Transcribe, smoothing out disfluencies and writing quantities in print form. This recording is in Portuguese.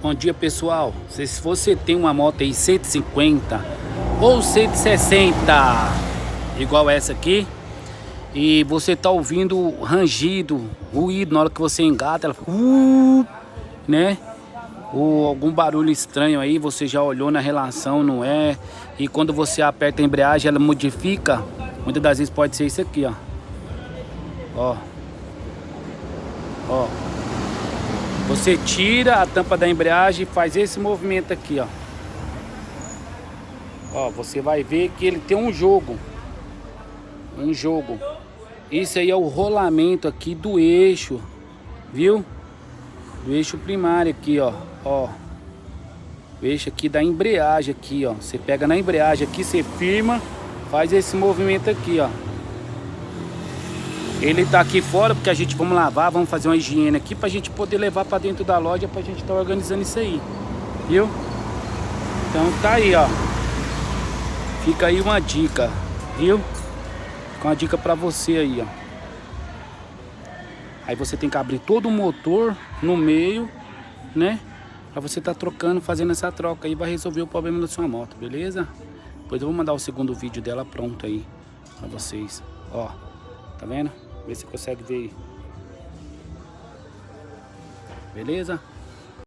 Bom dia, pessoal. Se você tem uma moto aí 150 ou 160 igual essa aqui, e você tá ouvindo rangido, ruído na hora que você engata, ela fica né? Ou algum barulho estranho aí, você já olhou na relação, não é? E quando você aperta a embreagem, ela modifica. Muitas das vezes pode ser isso aqui, ó. Ó. Ó. Você tira a tampa da embreagem e faz esse movimento aqui, ó. Ó, você vai ver que ele tem um jogo. Um jogo. Isso aí é o rolamento aqui do eixo, viu? Do eixo primário aqui, ó. Ó. O eixo aqui da embreagem aqui, ó. Você pega na embreagem aqui, você firma, faz esse movimento aqui, ó. Ele tá aqui fora porque a gente vamos lavar, vamos fazer uma higiene aqui pra gente poder levar pra dentro da loja pra gente tá organizando isso aí, viu? Então tá aí, ó. Fica aí uma dica, viu? Fica uma dica pra você aí, ó. Aí você tem que abrir todo o motor no meio, né? Pra você tá trocando, fazendo essa troca aí, vai resolver o problema da sua moto, beleza? Depois eu vou mandar o segundo vídeo dela pronto aí pra vocês, ó. Tá vendo? Vê se você consegue ver aí. Beleza?